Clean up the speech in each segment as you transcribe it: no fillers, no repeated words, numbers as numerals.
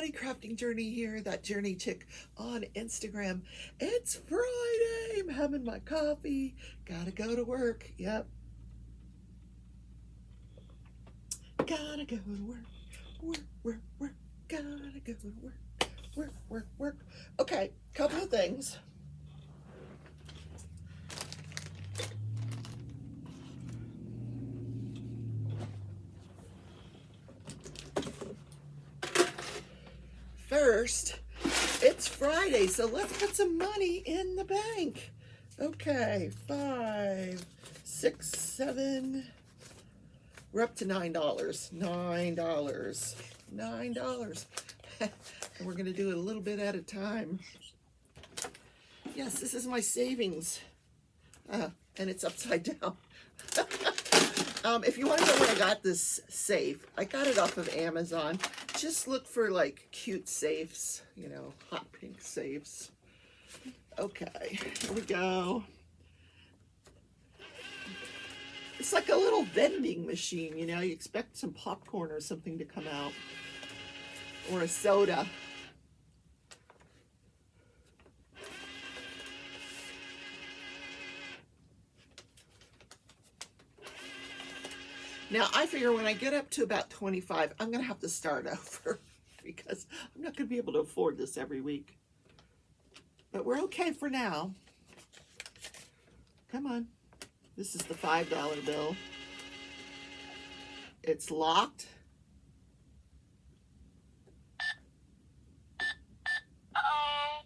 everybody, Crafting Journey here, that journey chick on Instagram. It's Friday, I'm having my coffee, gotta go to work, yep. Gotta go to work, gotta go to work. Okay, couple of things. First, it's Friday, so let's put some money in the bank. Okay, 5, 6, 7. We're up to $9. $9. And we're going to do it a little bit at a time. Yes, this is my savings. And it's upside down. If you want to know where I got this safe, I got it off of Amazon. Just look for like cute safes, you know, hot pink safes. Okay, here we go. It's like a little vending machine, you know, you expect some popcorn or something to come out, or a soda. Now, I figure when I get up to about 25, I'm going to have to start over because I'm not going to be able to afford this every week. But we're okay for now. Come on. This is the $5 bill. It's locked.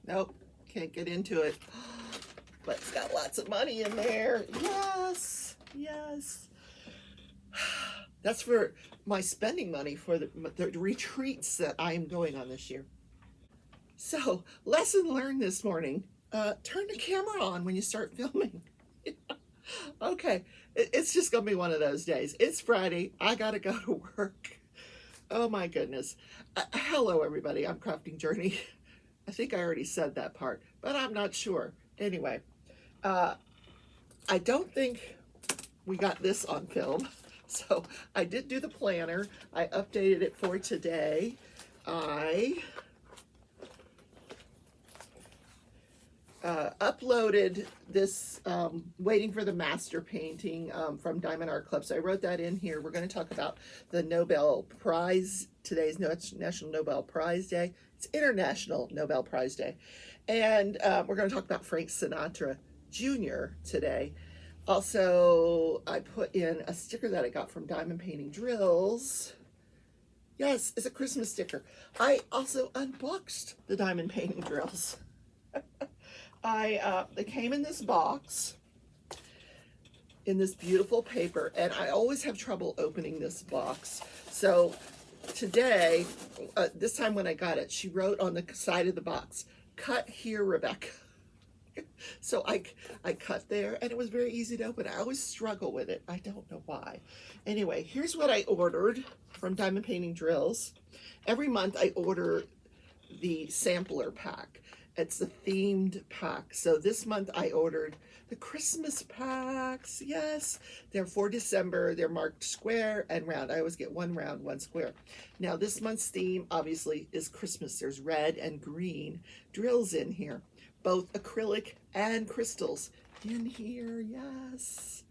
Nope, can't get into it. But it's got lots of money in there. Yes, yes. That's for my spending money for the retreats that I am going on this year. So, lesson learned this morning. Turn the camera on when you start filming. Okay, it's just going to be one of those days. It's Friday. I got to go to work. Oh my goodness. Hello, everybody. I'm Crafting Journey. I think I already said that part, but I'm not sure. Anyway, I don't think we got this on film. So I did do the planner. I updated it for today. I uploaded this Waiting for the Master painting from Diamond Art Club. So I wrote that in here. We're going to talk about the Nobel Prize. Today's National Nobel Prize Day. It's International Nobel Prize Day. And we're going to talk about Frank Sinatra Jr. today. Also, I put in a sticker that I got from Diamond Painting Drills. Yes, it's a Christmas sticker. I also unboxed the Diamond Painting Drills. They came in this box, in this beautiful paper, and I always have trouble opening this box. So today, this time when I got it, she wrote on the side of the box, "Cut here, Rebecca." So I cut there, and it was very easy to open. I always struggle with it. I don't know why. Anyway, here's what I ordered from Diamond Painting Drills. Every month I order the sampler pack. It's the themed pack. So this month I ordered the Christmas packs. Yes, they're for December. They're marked square and round. I always get one round, one square. Now this month's theme obviously is Christmas. There's red and green drills in here. Both acrylic and crystals in here, yes.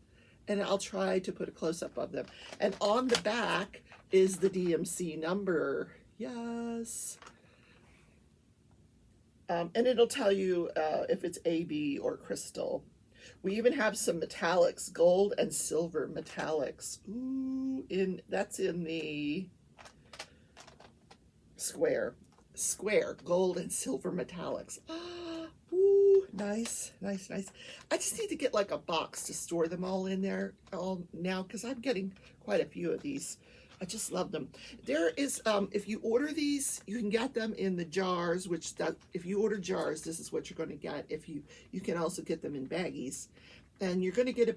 And I'll try to put a close-up of them. And on the back is the DMC number, yes. And it'll tell you if it's AB or crystal. We even have some metallics, gold and silver metallics. Ooh, that's in the square, gold and silver metallics. Ooh, nice. I just need to get like a box to store them all in there now, because I'm getting quite a few of these. I just love them. There is, if you order these, you can get them in the jars, if you order jars, this is what you're going to get. You can also get them in baggies, and you're going to get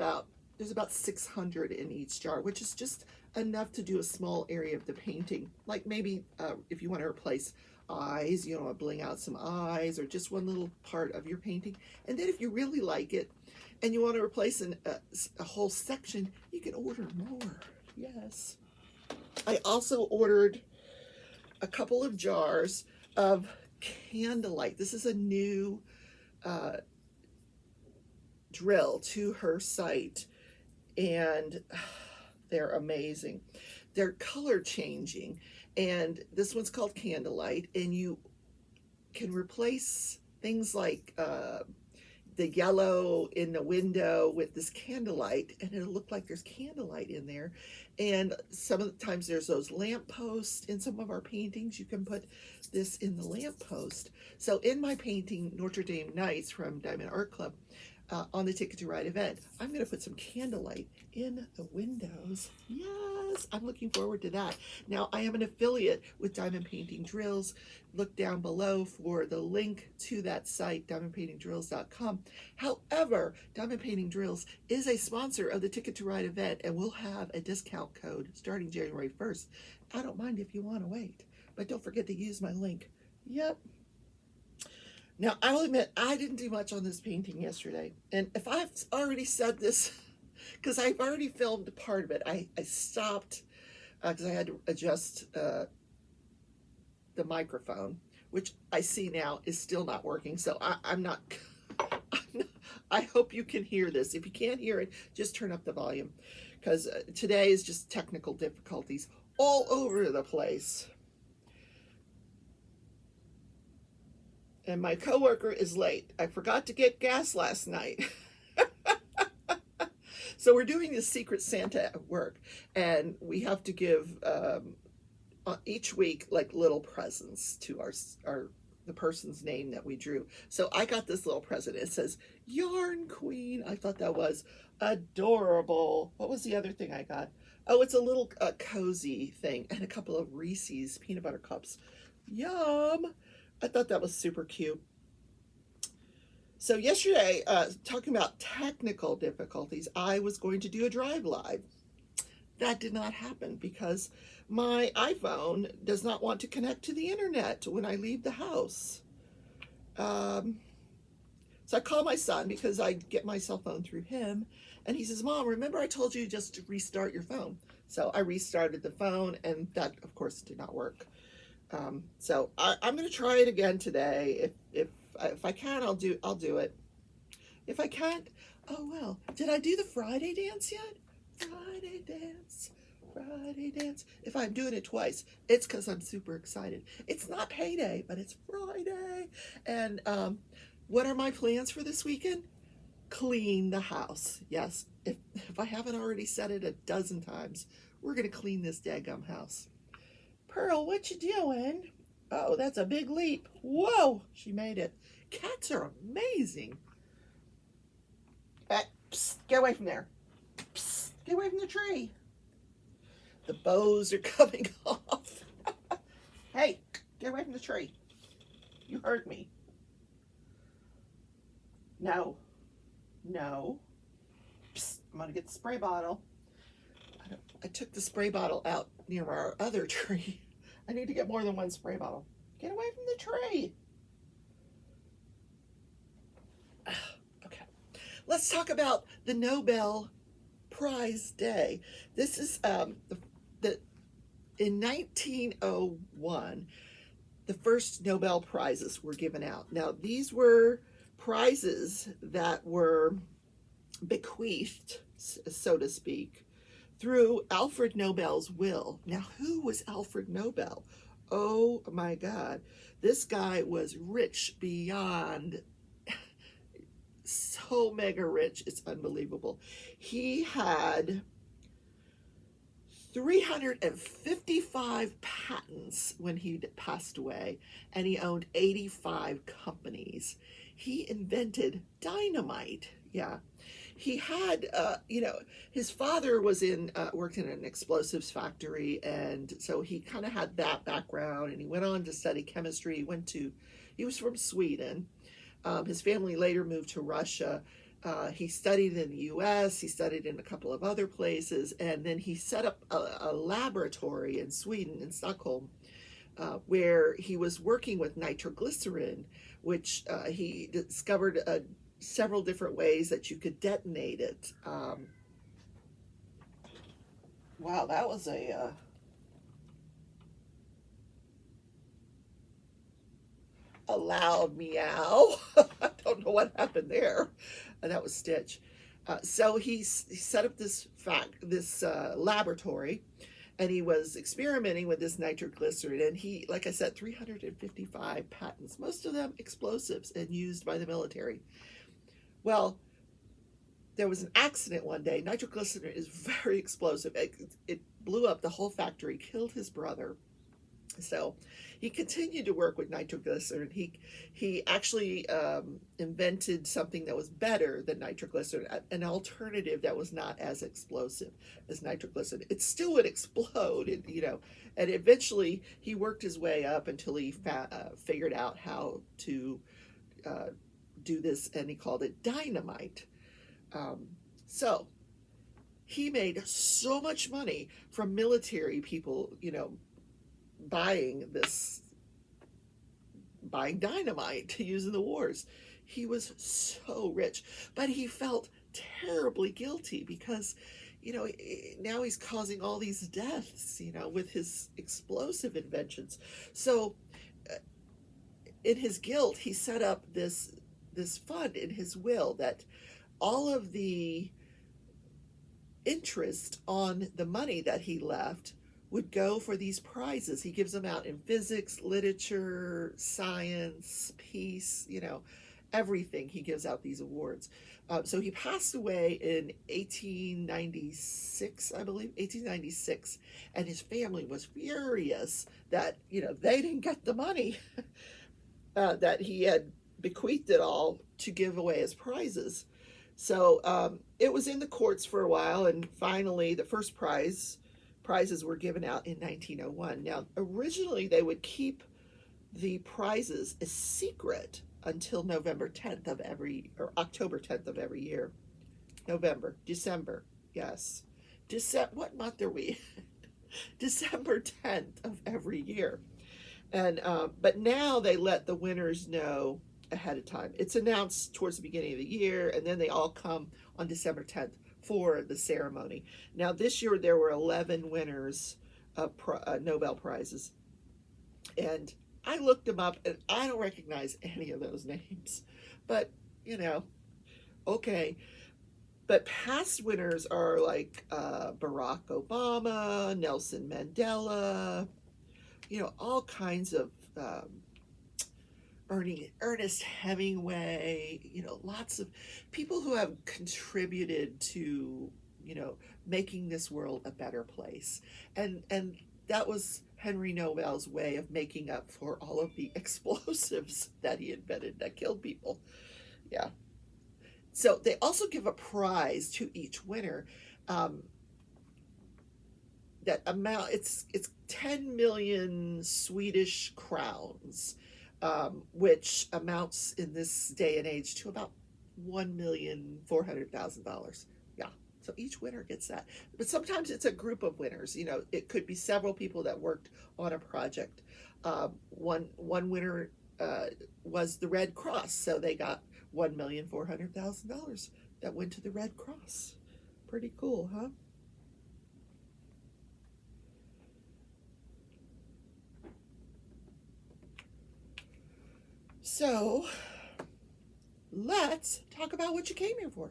there's about 600 in each jar, which is just enough to do a small area of the painting. Like maybe if you want to replace eyes, you know, bling out some eyes, or just one little part of your painting. And then if you really like it and you want to replace a whole section, you can order more. Yes. I also ordered a couple of jars of candlelight. This is a new drill to her site, and they're amazing. They're color changing, and this one's called Candlelight, and you can replace things like the yellow in the window with this candlelight, and it'll look like there's candlelight in there. And some of the times there's those lamp posts in some of our paintings. You can put this in the lamp post. So in my painting Notre Dame Nights from Diamond Art Club, on the Ticket to Ride event, I'm going to put some candlelight in the windows. Yes, I'm looking forward to that. Now, I am an affiliate with Diamond Painting Drills. Look down below for the link to that site, diamondpaintingdrills.com. However, Diamond Painting Drills is a sponsor of the Ticket to Ride event, and we'll have a discount code starting January 1st. I don't mind if you want to wait, but don't forget to use my link. Yep. Now, I'll admit, I didn't do much on this painting yesterday. And if I've already said this, because I've already filmed part of it, I stopped because I had to adjust the microphone, which I see now is still not working. So I'm not, I hope you can hear this. If you can't hear it, just turn up the volume, because today is just technical difficulties all over the place. And my coworker is late. I forgot to get gas last night. So we're doing this Secret Santa at work, and we have to give each week like little presents to the person's name that we drew. So I got this little present. It says Yarn Queen. I thought that was adorable. What was the other thing I got? Oh, it's a little cozy thing and a couple of Reese's peanut butter cups. Yum. I thought that was super cute. So yesterday, talking about technical difficulties, I was going to do a drive live. That did not happen because my iPhone does not want to connect to the internet when I leave the house. So I call my son because I get my cell phone through him, and he says, "Mom, remember I told you just to restart your phone?" So I restarted the phone, and that, of course, did not work. So I'm going to try it again today. If I can, I'll do it. If I can't, oh well. Did I do the Friday dance yet? Friday dance, Friday dance. If I'm doing it twice, it's because I'm super excited. It's not payday, but it's Friday. And what are my plans for this weekend? Clean the house. Yes, if I haven't already said it a dozen times, we're going to clean this daggum house. Pearl, what you doing? Oh, that's a big leap. Whoa, she made it. Cats are amazing. Psst, get away from there. Psst, get away from the tree. The bows are coming off. Hey, get away from the tree. You heard me. No. No. Psst, I'm going to get the spray bottle. I took the spray bottle out near our other tree. I need to get more than one spray bottle. Get away from the tree. Okay. Let's talk about the Nobel Prize Day. This is in 1901, the first Nobel Prizes were given out. Now, these were prizes that were bequeathed, so to speak, through Alfred Nobel's will. Now, who was Alfred Nobel? Oh my God. This guy was rich beyond, so mega rich. It's unbelievable. He had 355 patents when he passed away, and he owned 85 companies. He invented dynamite. Yeah. He had, his father was worked in an explosives factory, and so he kind of had that background, and he went on to study chemistry. He was from Sweden. His family later moved to Russia. He studied in the U.S., he studied in a couple of other places, and then he set up a laboratory in Sweden, in Stockholm, where he was working with nitroglycerin, which he discovered several different ways that you could detonate it. Wow, that was a loud meow. I don't know what happened there. That was Stitch. So he set up this laboratory, and he was experimenting with this nitroglycerin. And he, like I said, 355 patents, most of them explosives and used by the military. Well, there was an accident one day. Nitroglycerin is very explosive. It blew up the whole factory, killed his brother. So he continued to work with nitroglycerin. He actually invented something that was better than nitroglycerin, an alternative that was not as explosive as nitroglycerin. It still would explode, and eventually he worked his way up until he figured out how to do this, and he called it dynamite. So he made so much money from military people, buying dynamite to use in the wars. He was so rich, but he felt terribly guilty because, now he's causing all these deaths, with his explosive inventions. So in his guilt, he set up this fund in his will that all of the interest on the money that he left would go for these prizes. He gives them out in physics, literature, science, peace, everything. He gives out these awards. So he passed away in 1896, I believe, 1896, and his family was furious that, they didn't get the money, that he had bequeathed it all to give away as prizes. So it was in the courts for a while, and finally the first prizes were given out in 1901. Now, originally they would keep the prizes a secret until October 10th of every year. December, yes. What month are we? December 10th of every year. And but now they let the winners know ahead of time. It's announced towards the beginning of the year, and then they all come on December 10th for the ceremony. Now, this year there were 11 winners of Nobel Prizes, and I looked them up, and I don't recognize any of those names, but okay. But past winners are like Barack Obama, Nelson Mandela, all kinds of Ernest Hemingway, lots of people who have contributed to, making this world a better place. And that was Henry Nobel's way of making up for all of the explosives that he invented that killed people. Yeah. So they also give a prize to each winner. That amount, it's 10 million Swedish crowns. Which amounts in this day and age to about $1,400,000. Yeah, so each winner gets that. But sometimes it's a group of winners. It could be several people that worked on a project. One winner was the Red Cross, so they got $1,400,000 that went to the Red Cross. Pretty cool, huh? So, let's talk about what you came here for.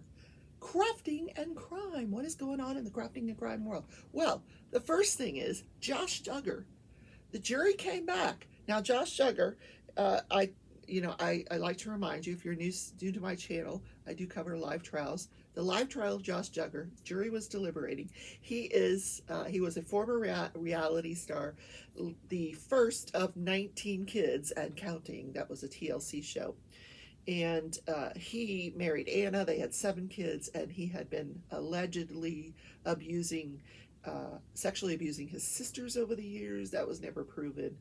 Crafting and crime. What is going on in the crafting and crime world? Well, the first thing is Josh Duggar. The jury came back. Now, Josh Duggar, I like to remind you, if you're new to my channel, I do cover live trials. The live trial of Josh Duggar, jury was deliberating. He was a former reality star, the first of 19 kids and counting. That was a TLC show. And he married Anna. They had 7 kids, and he had been allegedly sexually abusing his sisters over the years. That was never proven.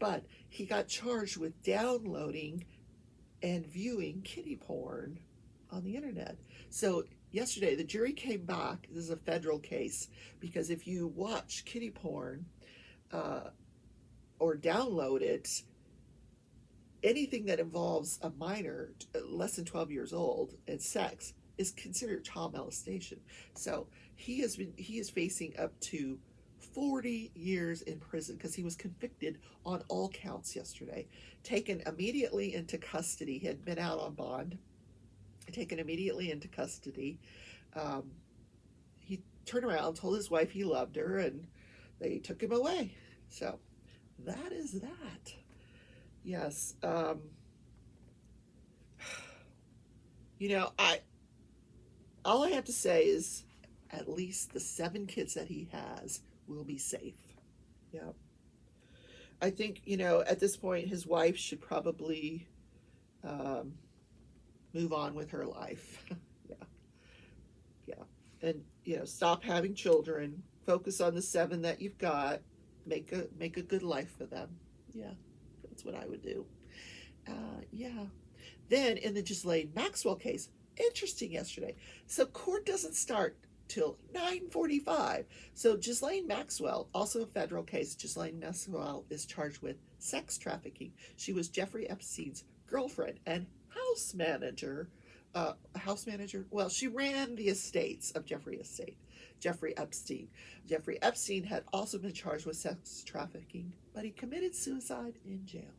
But he got charged with downloading and viewing kiddie porn on the internet. So yesterday, the jury came back. This is a federal case, because if you watch kiddie porn or download it, anything that involves a minor, less than 12 years old, and sex is considered child molestation. So he is facing up to 40 years in prison because he was convicted on all counts yesterday. Taken immediately into custody. He had been out on bond. Taken immediately into custody. He turned around, told his wife he loved her, and they took him away. So that is that. Yes. All I have to say is at least the 7 kids that he has will be safe. Yeah. I think, at this point, his wife should probably move on with her life. Yeah. And, stop having children, focus on the 7 that you've got, make a good life for them. Yeah, that's what I would do. Yeah. Then in the Ghislaine Maxwell case, interesting yesterday. So court doesn't start till 9:45. So Ghislaine Maxwell, also a federal case, Ghislaine Maxwell is charged with sex trafficking. She was Jeffrey Epstein's girlfriend and house manager. Well, she ran the estates of Jeffrey Epstein. Jeffrey Epstein had also been charged with sex trafficking, but he committed suicide in jail.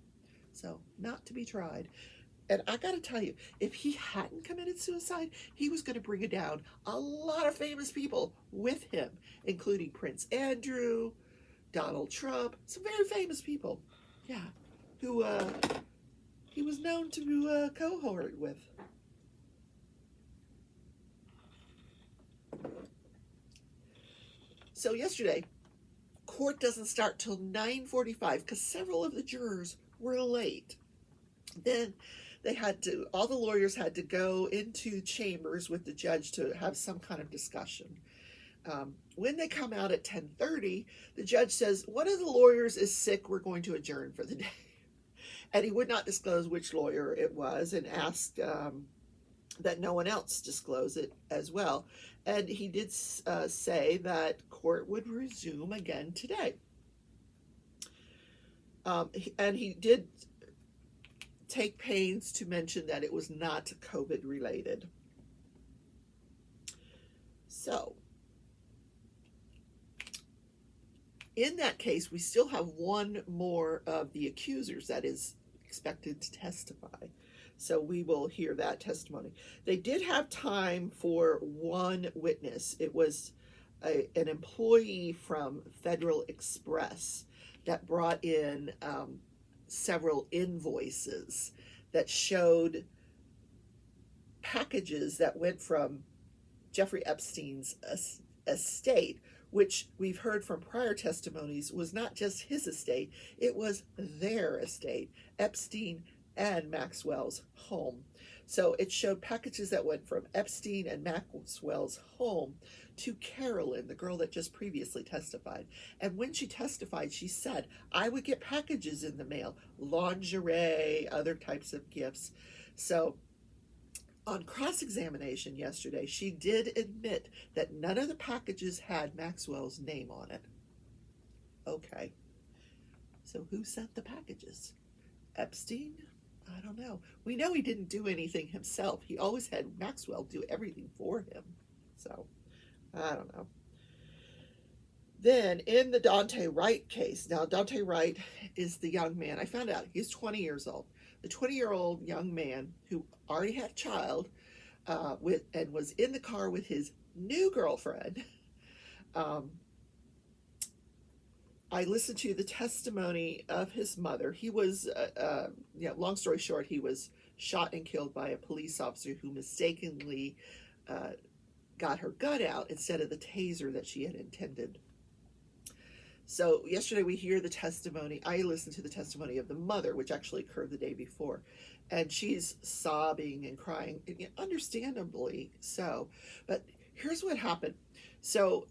So not to be tried. And I got to tell you, if he hadn't committed suicide, he was going to bring down a lot of famous people with him, including Prince Andrew, Donald Trump, some very famous people, yeah, who he was known to cohort with. So yesterday, court doesn't start till 9:45 because several of the jurors were late. Then all the lawyers had to go into chambers with the judge to have some kind of discussion. When they come out at 10:30, the judge says, one of the lawyers is sick, we're going to adjourn for the day. And he would not disclose which lawyer it was and asked that no one else disclose it as well. And he did say that court would resume again today. And he did take pains to mention that it was not COVID related. So, in that case, we still have one more of the accusers that is expected to testify. So we will hear that testimony. They did have time for one witness. It was an employee from Federal Express that brought in several invoices that showed packages that went from Jeffrey Epstein's estate, which we've heard from prior testimonies was not just his estate, it was their estate, Epstein and Maxwell's home. So it showed packages that went from Epstein and Maxwell's home to Carolyn, the girl that just previously testified. And when she testified, she said, I would get packages in the mail, lingerie, other types of gifts. So on cross-examination yesterday, she did admit that none of the packages had Maxwell's name on it. Okay. So who sent the packages? Epstein? I don't know. We know he didn't do anything himself. He always had Maxwell do everything for him. So, I don't know. Then, in the Dante Wright case, now Dante Wright is the young man. I found out he's 20 years old. The 20-year-old young man who already had a child and was in the car with his new girlfriend. I listened to the testimony of his mother. He was, long story short, he was shot and killed by a police officer who mistakenly got her gun out instead of the taser that she had intended. So yesterday we hear the testimony. I listened to the testimony of the mother, which actually occurred the day before. And she's sobbing and crying, understandably so. But here's what happened. So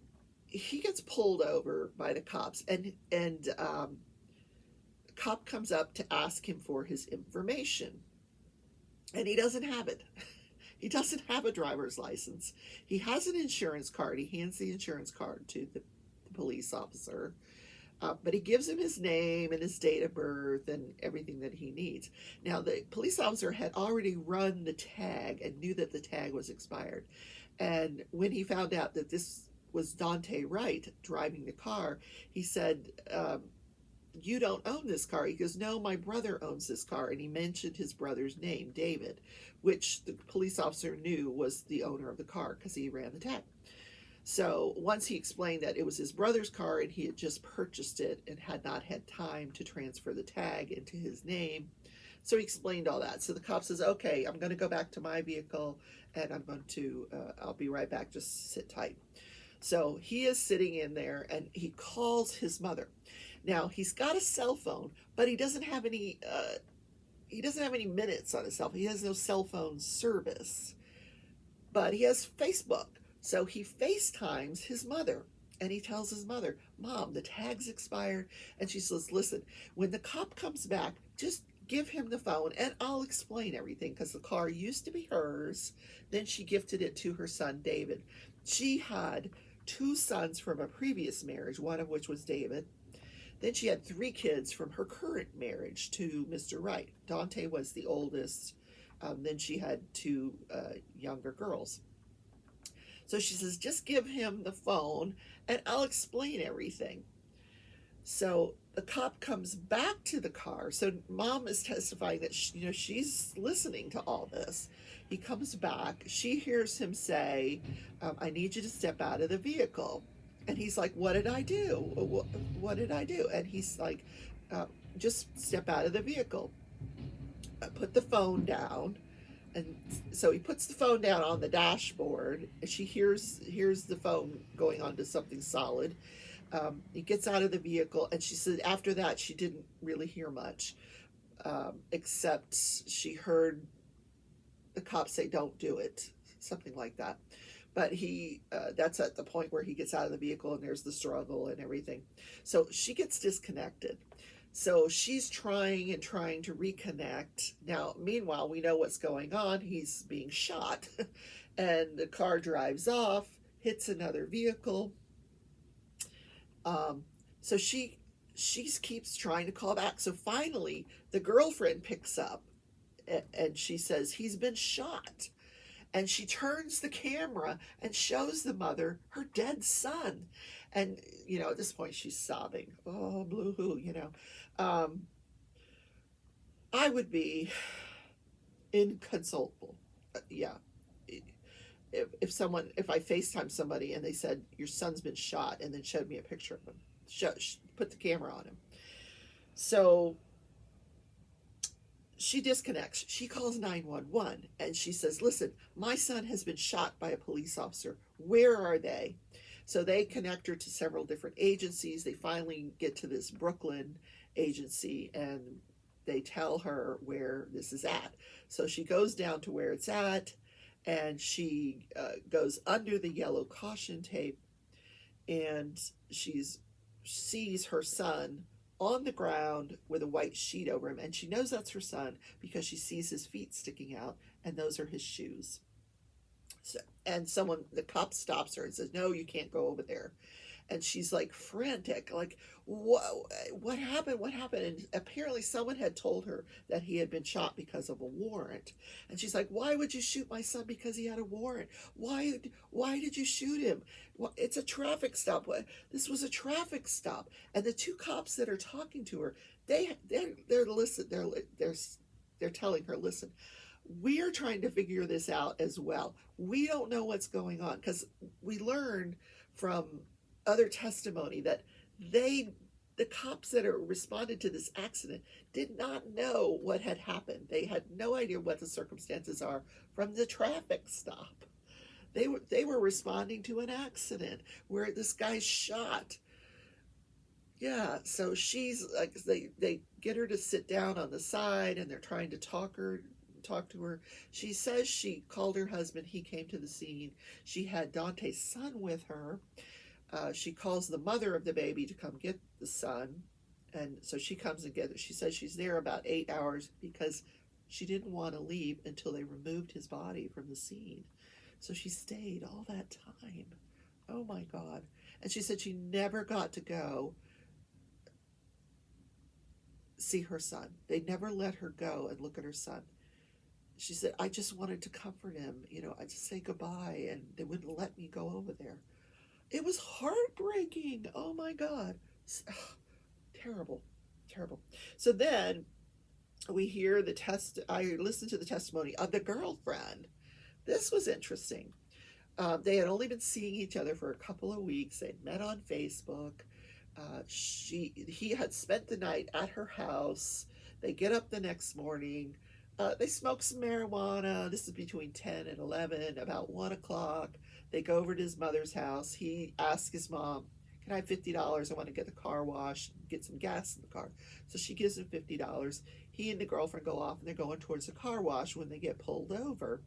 he gets pulled over by the cops, and the cop comes up to ask him for his information, and he doesn't have it. He doesn't have a driver's license. He has an insurance card. He hands the insurance card to the police officer, but he gives him his name and his date of birth and everything that he needs. Now, the police officer had already run the tag and knew that the tag was expired, and when he found out that this was Dante Wright driving the car, he said, you don't own this car. He goes, no, my brother owns this car. And he mentioned his brother's name, David, which the police officer knew was the owner of the car because he ran the tag. So once he explained that it was his brother's car and he had just purchased it and had not had time to transfer the tag into his name, so he explained all that. So the cop says, okay, I'm going to go back to my vehicle and I'll be right back. Just sit tight. So he is sitting in there and he calls his mother. Now he's got a cell phone, but he doesn't have any minutes on his cell phone. He has no cell phone service, but he has Facebook. So he FaceTimes his mother and he tells his mother, Mom, the tag's expired. And she says, listen, when the cop comes back, just give him the phone and I'll explain everything, because the car used to be hers. Then she gifted it to her son, David. She had 2 sons from a previous marriage, one of which was David. Then she had 3 kids from her current marriage to Mr. Wright. Dante was the oldest. Then she had 2 younger girls. So she says, just give him the phone and I'll explain everything. So the cop comes back to the car. So Mom is testifying that she's listening to all this. He comes back. She hears him say, I need you to step out of the vehicle. And he's like, what did I do? What did I do? And he's like, just step out of the vehicle. Put the phone down. And so he puts the phone down on the dashboard. She hears the phone going on to something solid. He gets out of the vehicle, and she said after that she didn't really hear much, except she heard the cop say, don't do it, something like that. But that's at the point where he gets out of the vehicle and there's the struggle and everything. So she gets disconnected. So she's trying to reconnect. Now, meanwhile, we know what's going on. He's being shot and the car drives off, hits another vehicle. So she keeps trying to call back. So finally, the girlfriend picks up and she says, he's been shot. And she turns the camera and shows the mother her dead son. And, at this point she's sobbing. Oh, boo-hoo, I would be inconsolable. Yeah. If I FaceTime somebody and they said, your son's been shot, and then showed me a picture of him, put the camera on him. So she disconnects. She calls 911 and she says, listen, my son has been shot by a police officer. Where are they? So they connect her to several different agencies. They finally get to this Brooklyn agency and they tell her where this is at. So she goes down to where it's at and she goes under the yellow caution tape and she sees her son on the ground with a white sheet over him, and she knows that's her son because she sees his feet sticking out, and those are his shoes. So, and the cop stops her and says, no, you can't go over there. And she's like frantic, like, what happened? And apparently someone had told her that he had been shot because of a warrant. And she's like, why would you shoot my son because he had a warrant? Why did you shoot him? Well, it's a traffic stop. This was a traffic stop. And the 2 cops that are talking to her, they're telling her, listen, we're trying to figure this out as well. We don't know what's going on, because we learned from other testimony that the cops that responded to this accident did not know what had happened. They had no idea what the circumstances are from the traffic stop. They were responding to an accident where this guy's shot. Yeah, so she's like, they get her to sit down on the side and they're trying to talk to her. She says she called her husband. He came to the scene. She had Dante's son with her. She calls the mother of the baby to come get the son. And so she comes and gets it. She says she's there about 8 hours because she didn't want to leave until they removed his body from the scene. So she stayed all that time. Oh my God. And she said she never got to go see her son. They never let her go and look at her son. She said, I just wanted to comfort him. I just say goodbye, and they wouldn't let me go over there. It was heartbreaking. Oh my God. Terrible, terrible. So then I listened to the testimony of the girlfriend. This was interesting. They had only been seeing each other for a couple of weeks. They'd met on Facebook. He had spent the night at her house. They get up the next morning. They smoke some marijuana. This is between 10 and 11. About 1 o'clock, they go over to his mother's house. He asks his mom, "Can I have $50? I want to get the car washed, get some gas in the car." So she gives him $50. He and the girlfriend go off, and they're going towards the car wash when they get pulled over.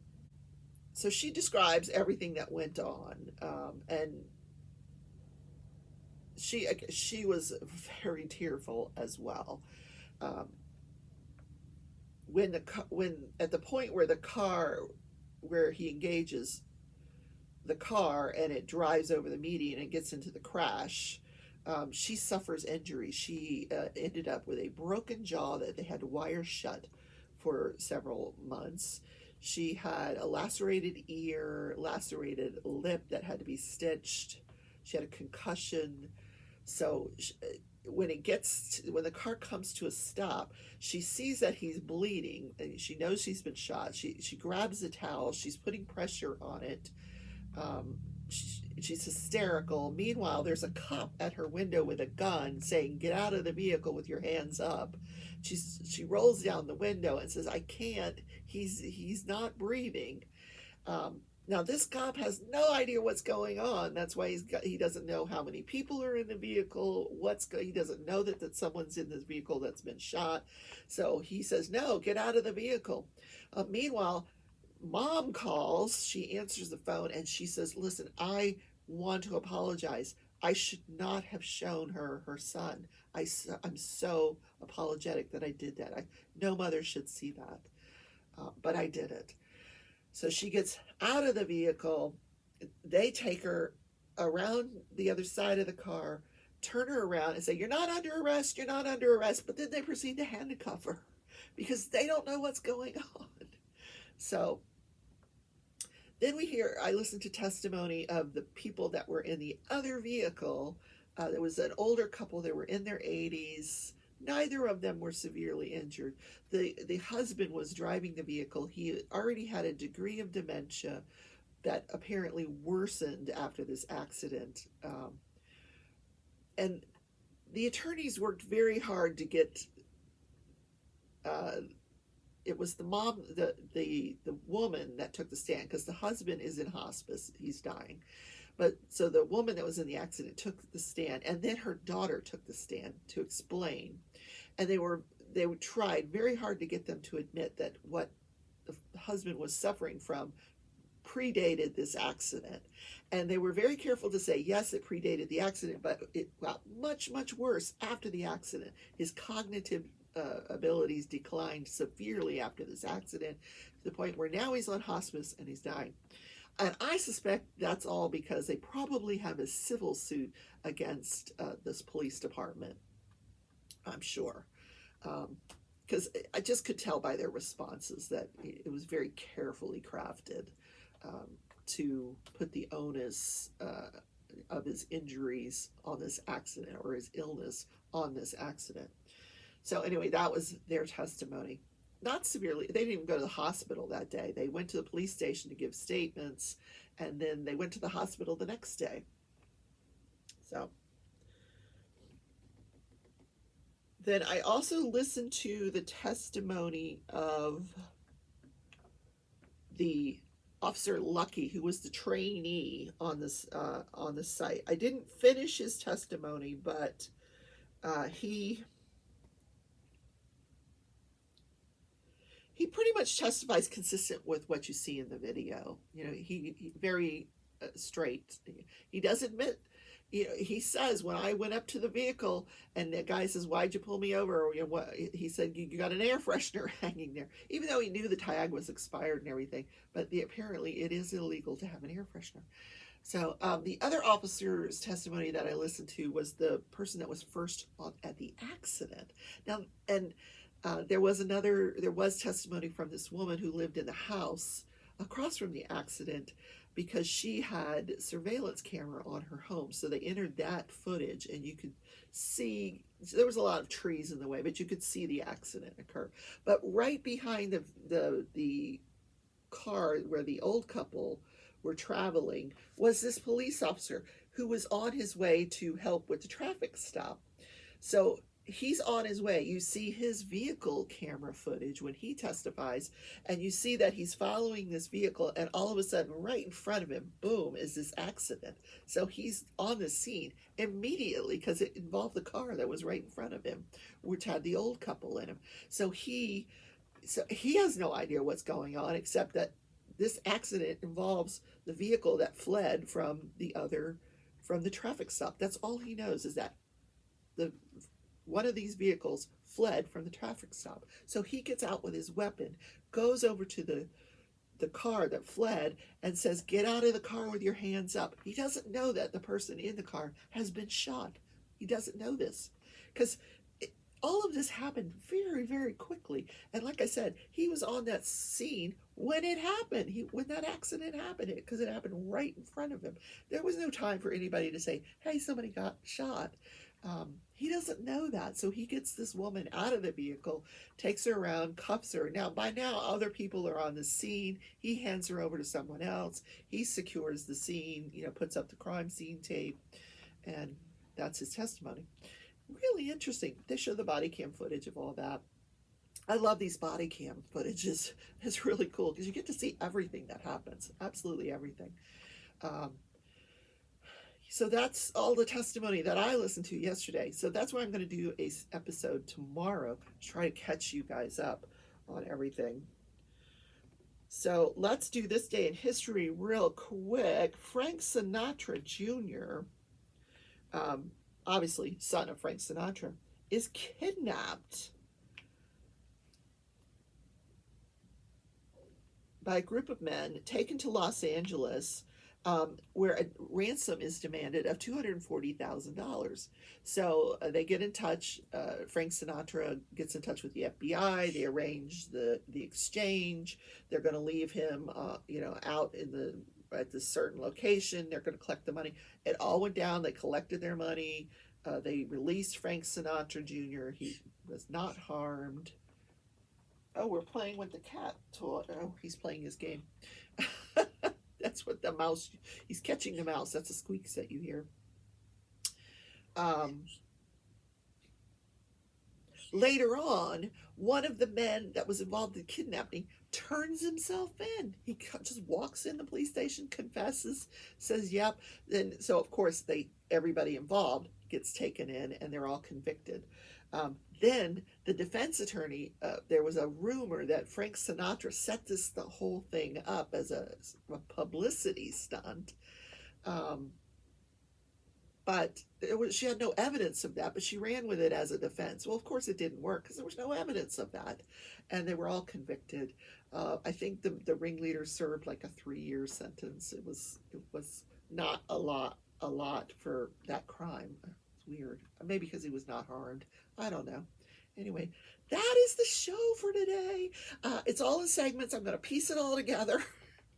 So she describes everything that went on, and she was very tearful as well. Um, when at the point where he engages the car and it drives over the median and gets into the crash, she suffers injury. She ended up with a broken jaw that they had to wire shut for several months. She had a lacerated ear, lacerated lip that had to be stitched. She had a concussion. So when the car comes to a stop, she sees that he's bleeding and she knows she's been shot. She grabs a towel. She's putting pressure on it. She's hysterical. Meanwhile, there's a cop at her window with a gun saying, "Get out of the vehicle with your hands up." She rolls down the window and says, "I can't. He's not breathing." Now this cop has no idea what's going on. That's why he doesn't know how many people are in the vehicle. He doesn't know that someone's in this vehicle that's been shot. So he says, "No, get out of the vehicle." Meanwhile, mom calls. She answers the phone and she says, "Listen, I want to apologize. I should not have shown her son. I'm so apologetic that I did that. No mother should see that, but I did it." So she gets out of the vehicle. They take her around the other side of the car, turn her around and say, "You're not under arrest, you're not under arrest." But then they proceed to handcuff her because they don't know what's going on. So then I listened to testimony of the people that were in the other vehicle. There was an older couple, they were in their 80s. Neither of them were severely injured. The husband was driving the vehicle. He already had a degree of dementia that apparently worsened after this accident. And the attorneys worked very hard to get, it was the mom, the woman that took the stand, because the husband is in hospice, he's dying. But so the woman that was in the accident took the stand, and then her daughter took the stand to explain. And they tried very hard to get them to admit that what the husband was suffering from predated this accident. And they were very careful to say, yes, it predated the accident, but it got much, much worse after the accident. His cognitive abilities declined severely after this accident, to the point where now he's on hospice and he's dying. And I suspect that's all because they probably have a civil suit against this police department. I'm sure. Because I just could tell by their responses that it was very carefully crafted to put the onus of his injuries on this accident, or his illness on this accident. So anyway, that was their testimony. Not severely, they didn't even go to the hospital that day. They went to the police station to give statements, and then they went to the hospital the next day. So then I also listened to the testimony of the Officer Lucky, who was the trainee on this site. I didn't finish his testimony, but he pretty much testifies consistent with what you see in the video. You know, he very straight. He does admit, you know, he says, when I went up to the vehicle and the guy says, "Why'd you pull me over?" Or, you know, what he said, you got an air freshener hanging there, even though he knew the tag was expired and everything. But apparently it is illegal to have an air freshener. So the other officer's testimony that I listened to was the person that was first at the accident. Now, and there was testimony from this woman who lived in the house across from the accident. because she had surveillance camera on her home. So they entered that footage, and you could see there was a lot of trees in the way, but you could see the accident occur. But right behind the car where the old couple were traveling was this police officer who was on his way to help with the traffic stop. So he's on his way. You see his vehicle camera footage when he testifies, and you see that he's following this vehicle, and all of a sudden, right in front of him, boom, is this accident. So he's on the scene immediately because it involved the car that was right in front of him, which had the old couple in him. So he has no idea what's going on, except that this accident involves the vehicle that fled from the traffic stop. That's all he knows, is that one of these vehicles fled from the traffic stop. So he gets out with his weapon, goes over to the car that fled, and says, "Get out of the car with your hands up." He doesn't know that the person in the car has been shot. He doesn't know this because all of this happened very, very quickly. And like I said, he was on that scene when it happened, when that accident happened, because it happened right in front of him. There was no time for anybody to say, "Hey, somebody got shot." He doesn't know that. So he gets this woman out of the vehicle, takes her around, cuffs her. Now, by now, other people are on the scene. He hands her over to someone else. He secures the scene, puts up the crime scene tape, and that's his testimony. Really interesting. They show the body cam footage of all that. I love these body cam footages. It's really cool because you get to see everything that happens. Absolutely everything. So that's all the testimony that I listened to yesterday. So that's why I'm going to do a episode tomorrow to try to catch you guys up on everything. So let's do this day in history real quick. Frank Sinatra Jr., obviously son of Frank Sinatra, is kidnapped by a group of men, taken to Los Angeles, where a ransom is demanded of $240,000. So they get in touch. Frank Sinatra gets in touch with the FBI. They arrange the exchange. They're going to leave him, out at this certain location. They're going to collect the money. It all went down. They collected their money. They released Frank Sinatra Jr. He was not harmed. Oh, we're playing with the cat toy. Oh, he's playing his game. That's what the mouse, he's catching the mouse. That's the squeaks that you hear. Later on, one of the men that was involved in kidnapping turns himself in. He just walks in the police station, confesses, says, "Yep." Then, so of course, everybody involved gets taken in, and they're all convicted. Then the defense attorney, there was a rumor that Frank Sinatra set the whole thing up as a publicity stunt. But she had no evidence of that, but she ran with it as a defense. Well, of course it didn't work because there was no evidence of that. And they were all convicted. I think the ringleader served like a 3-year sentence. It was not a lot for that crime. It's weird. Maybe because he was not harmed. I don't know. Anyway, that is the show for today. It's all in segments. I'm going to piece it all together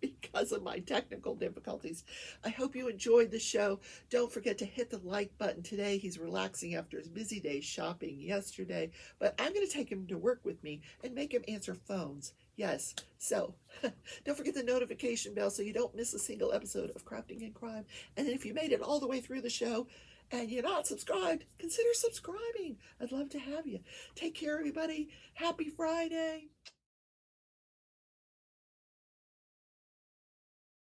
because of my technical difficulties. I hope you enjoyed the show. Don't forget to hit the like button today. He's relaxing after his busy day shopping yesterday, but I'm going to take him to work with me and make him answer phones. Yes, so don't forget the notification bell so you don't miss a single episode of Crafting and Crime. And if you made it all the way through the show and you're not subscribed, consider subscribing. I'd love to have you. Take care, everybody. Happy Friday.